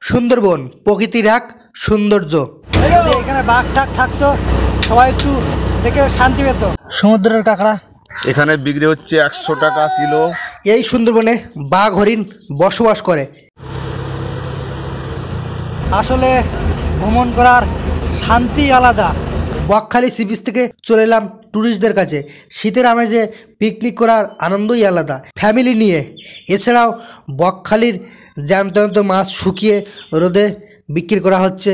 সুন্দরবন প্রকৃতির এক সৌন্দর্য। এখানে বাঘ টাক থাকতো, সবাই একটু দেখে শান্তি পেত। সমুদ্রের কাঁকড়া এখানে বিক্রি হচ্ছে 100 টাকা কিলো। এই সুন্দরবনে বাঘ হরিণ বসবাস করে। আসলে ভ্রমণ করার শান্তি আলাদা। বকখালি সি বিচ থেকে চলে এলাম ট্যুরিস্টদের কাছে। শীতের আমেজে পিকনিক করার আনন্দই আলাদা, ফ্যামিলি নিয়ে। এছাড়াও বকখালির জ্যান্ত জ্যান্ত মাছ শুকিয়ে রোদে বিক্রি করা হচ্ছে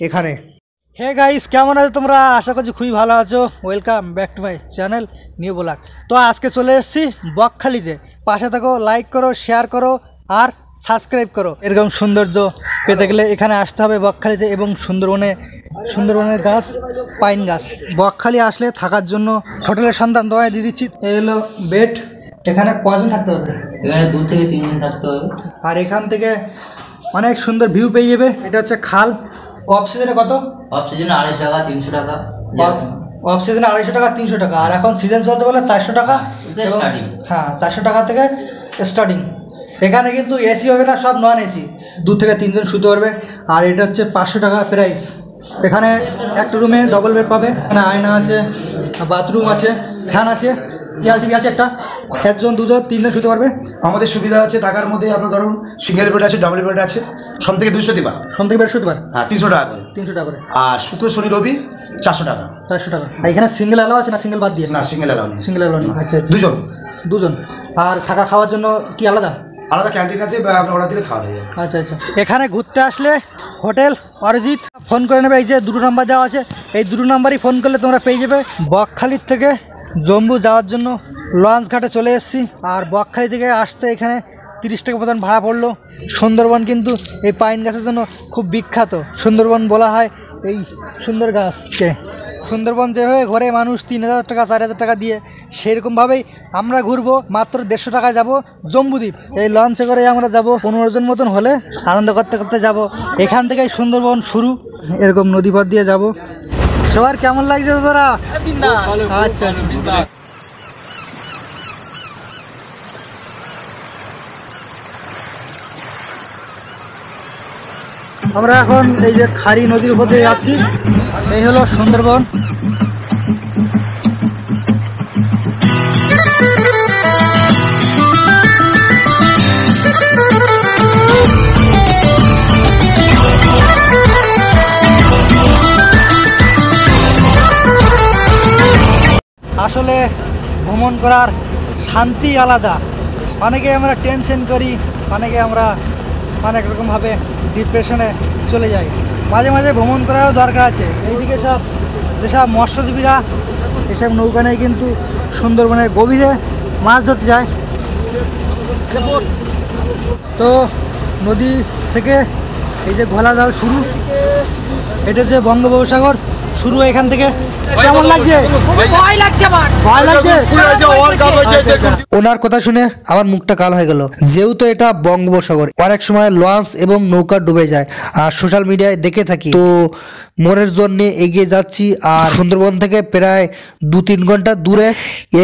এখানে। হে গাইস, কেমন আছো তোমরা? আশা করছি খুবই ভালো আছো। Welcome back to my channel new blog. তো আজকে চলে এসেছি বকখালিতে। পাশে থাকো, লাইক করো, শেয়ার করো আর সাবস্ক্রাইব করো। এরকম সৌন্দর্য পেতে গেলে এখানে আসতে হবে বকখালিতে। এবং সুন্দরবনের গাছ, পাইন গাছ। বকখালি আসলে থাকার জন্য হোটেলের সন্ধান তোমায় দিয়ে দিচ্ছি। এই হলো বেড। এখানে কজন থাকতে হবে? এখানে 2 থেকে 3 দিন থাকতে হবে। আর এখান থেকে অনেক সুন্দর ভিউ পেয়ে যাবে। এটা হচ্ছে খাল। অফ সিজনে কত? অফ সিজনে 250 টাকা, 300 টাকা। অফ সিজনে 250 টাকা, 300 টাকা। আর এখন সিজন চলতে বলে 400 টাকা। স্টার্টিং। হ্যাঁ, 400 টাকা থেকে স্টার্টিং। এখানে কিন্তু এসি হবে না, সব নন এসি। 2 থেকে 3 জন শুতে পারবে। আর এটা হচ্ছে 500 টাকা প্রাইস। এখানে একটা রুমে ডবল বেড পাবে। এখানে আয়না আছে, বাথরুম আছে, ফ্যান আছে, টিভি টিভি আছে একটা। 1 জন 2 জন 3 জন শুতে পারবে। আমাদের সুবিধা আছে থাকার মধ্যে। আপনার ধরুন সিঙ্গেল বেড আছে, ডাবল বেড আছে। সোম থেকে বৃহস্পতিবার শুতে পারে। হ্যাঁ, 300 টাকা করে। 300 টাকা করে। আর শুক্র শনি রবি 400 টাকা। 400 টাকা। আর এখানে সিঙ্গেল অ্যালাও আছে না? সিঙ্গেল বাদ দিয়ে? না, সিঙ্গেল অ্যালাউ নেই। সিঙ্গেল অ্যালাও নেই। আচ্ছা, দুজন। আর থাকা খাওয়ার জন্য কি আলাদা? আলাদা ক্যান্টিন আছে, বা আপনি অর্ডার দিলে খাওয়া হয়ে যাবে। আচ্ছা। এখানে ঘুরতে আসলে হোটেল অরিজিৎ ফোন করে নেবে। এই যে 2 নাম্বার দেওয়া আছে, এই 2 নাম্বারই ফোন করলে তোমরা পেয়ে যাবে। বকখালির থেকে জম্বু যাওয়ার জন্য লঞ্চ ঘাটে চলে এসেছি। আর বকখালি থেকে আসতে এখানে 30 টাকা মতন ভাড়া পড়লো। সুন্দরবন কিন্তু এই পাইন গাছের জন্য খুব বিখ্যাত। সুন্দরবন বলা হয় এই সুন্দর গাছকে। সুন্দরবন যেভাবে ঘরে মানুষ 3000 টাকা 4000 টাকা দিয়ে, সেরকমভাবেই আমরা ঘুরবো। মাত্র 150 টাকায় যাব জম্বুদ্বীপ। এই লঞ্চে করে আমরা যাব 15 জন মতন হলে, আনন্দ করতে করতে যাব। এখান থেকেই সুন্দরবন শুরু। এরকম নদীপথ দিয়ে যাব। সবার কেমন লাগছে তোরা? আচ্ছা। আমরা এখন এই যে খারি নদীর উপর দিয়ে যাচ্ছি। এই হলো সুন্দরবন। আসলে ভ্রমণ করার শান্তি আলাদা। অনেকে আমরা টেনশন করি, অনেকে আমরা অনেক রকমভাবে ডিপ্রেশনে চলে যাই। মাঝে মাঝে ভ্রমণ করারও দরকার আছে। এইদিকে যেসব মৎস্যজীবীরা এসব নৌকা নেই কিন্তু সুন্দরবনের গভীরে মাছ ধরতে যায়। তো নদী থেকে এই যে ঘোলা জল শুরু, এটা হচ্ছে বঙ্গোপসাগর শুরু এখান থেকে। কেমন লাগছে? ভয় লাগছে। ওনার কথা শুনে আমার মুখটা কাল হয়ে গেল। যেহেতু এটা বঙ্গোপসাগর, অনেক সময় লঞ্চ এবং নৌকা ডুবে যায় আর সোশ্যাল মিডিয়ায় দেখে থাকি। তো মনের জন্য এগিয়ে যাচ্ছি। আর সুন্দরবন থেকে প্রায় 2-3 ঘন্টা দূরে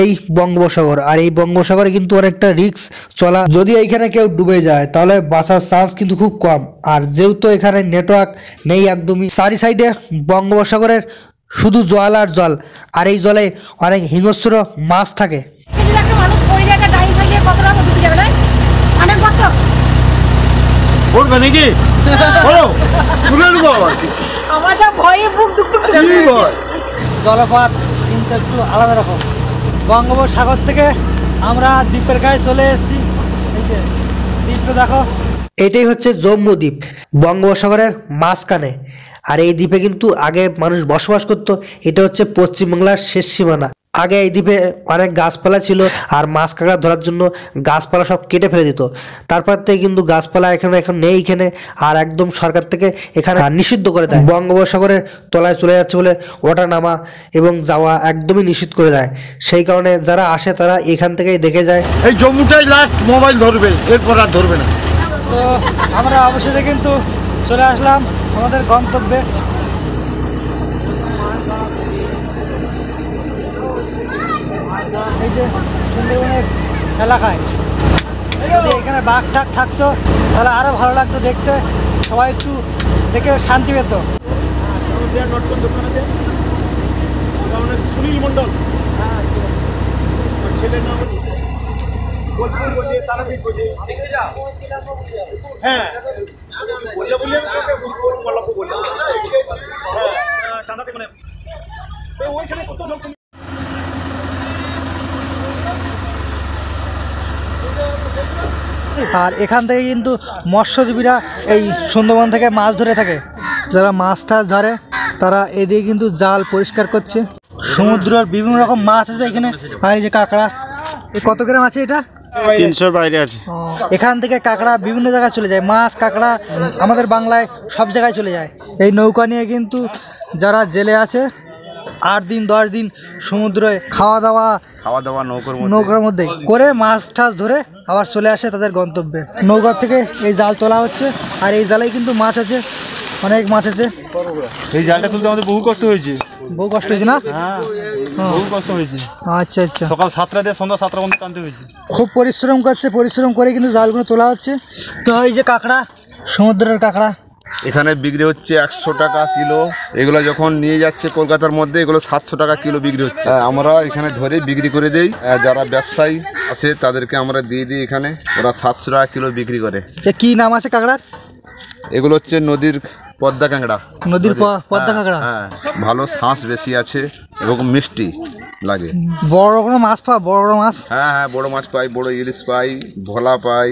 এই বঙ্গোপসাগর। আর এই বঙ্গোপসাগরে কিন্তু অনেকটা রিস্ক চলা। যদি এইখানে কেউ ডুবে যায় তাহলে বাঁচার চান্স কিন্তু খুব কম। আর যেহেতু এখানে নেটওয়ার্ক নেই একদমই, চারি সাইডে বঙ্গোপসাগরের শুধু জল আর জল। আর এই জলে অনেক হিংস্র মাছ থাকে। জলপথ কিন্তু একটু আলাদা রকম। বঙ্গোপসাগর থেকে আমরা দ্বীপের গায়ে চলে এসেছি। এই যে দ্বীপটা দেখো। এটাই হচ্ছে জম্বুদ্বীপ, বঙ্গোপসাগরের মাঝখানে। আর এই দ্বীপে কিন্তু আগে মানুষ বসবাস করত। এটা হচ্ছে পশ্চিমবাংলার শেষ সীমানা। আগে এই দ্বীপে অনেক গাছপালা ছিল, আর মাছ কাঁকড়া ধরার জন্য গাছপালা সব কেটে ফেলে দিত। তারপর থেকে কিন্তু গাছপালা এখন নেই এখানে। আর একদম সরকার থেকে এখানে নিষিদ্ধ করে দেয়। বঙ্গোপসাগরের তলায় চলে যাচ্ছে বলে ওঠা নামা এবং যাওয়া একদমই নিষিদ্ধ করে দেয়। সেই কারণে যারা আসে তারা এখান থেকেই দেখে যায়। এই জম্মুটাই লাস্ট মোবাইল ধরবে, এরপর আর ধরবে না। তো আমরা অবশেষে কিন্তু চলে আসলাম আমাদের গন্তব্যে। এই যে সুন্দরবনের এলাকায় যদি এখানে বাঘ টাক থাকতো তাহলে আরও ভালো লাগতো দেখতে। সবাই একটু দেখে শান্তি পেত। সুনীল মন্ডল ছেলের নাম হ্যাঁ বললে বললে চাঁদাতে মানে ওইখানে কত লোক। আর এখান থেকে কিন্তু মৎস্যজীবীরা এই সুন্দরবন থেকে মাছ ধরে থাকে। যারা মাছ টাছ ধরে তারা এদিকে কিন্তু জাল পরিষ্কার করছে। সমুদ্রের বিভিন্ন রকম মাছ আছে এখানে। আর এই যে কাঁকড়া, এই কত গ্রাম আছে এটা? 300 বাইরে আছে। এখান থেকে কাঁকড়া বিভিন্ন জায়গায় চলে যায়। মাছ কাঁকড়া আমাদের বাংলায় সব জায়গায় চলে যায়। এই নৌকা নিয়ে কিন্তু যারা জেলে আছে 8 দিন 10 দিন সমুদ্রে খাওয়া দাওয়া নৌকার মধ্যে করে মাছ টাছ ধরে আবার চলে আসে তাদের গন্তব্যে। নৌকার থেকে এই জাল তোলা হচ্ছে, আর এই জালেই কিন্তু মাছ আছে, অনেক মাছ আছে। এই জালটা তুলতে আমাদের বহু কষ্ট হয়েছে। বহু কষ্ট হয়েছে না? হ্যাঁ, বহু কষ্ট হয়েছে। আচ্ছা আচ্ছা, সকাল 7টা দিয়ে সন্ধ্যা 7টা পর্যন্ত টানতে হয়েছে। খুব পরিশ্রম করছে, পরিশ্রম করে কিন্তু জালগুলো তোলা হচ্ছে। তো এই যে কাঁকড়া, সমুদ্রের কাঁকড়া এখানে বিক্রি হচ্ছে 100 টাকা কিলো। এগুলো যখন নিয়ে যাচ্ছে কলকাতার মধ্যে এগুলো 700 টাকা কিলো বিক্রি হচ্ছে। আমরা এখানে ধরে বিক্রি করে দেই। যারা ব্যবসায়ী আছে তাদেরকে আমরা দিয়ে দিই। এখানে ওরা 700 টাকা কিলো বিক্রি করে। কি নাম আছে কাঁকড়ার? এগুলো হচ্ছে নদীর পদ্মা কাঁকড়া। নদীর পদ্মা কাঁকড়া। হ্যাঁ, ভালো শাঁস বেশি আছে এবং মিষ্টি লাগে। বড় কোনো মাছ পাওয়া? বড় বড় মাছ? হ্যাঁ হ্যাঁ, বড় মাছ পাই, বড় ইলিশ পাই, ভোলা পাই।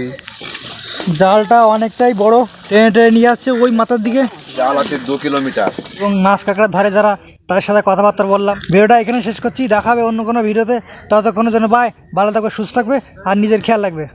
জালটা অনেকটাই বড়, টেনে টেনে নিয়ে আসছে ওই মাথার দিকে। জাল আছে 2 কিলোমিটার। এবং মাছ কাঁকড়ার ধারে যারা, তাদের সাথে কথাবার্তা বললাম। ভিডিওটা এখানে শেষ করছি, দেখাবে অন্য কোনো ভিডিওতে। ততক্ষণের জন্য বাই, ভালো থাকবে, সুস্থ থাকবে আর নিজের খেয়াল রাখবে।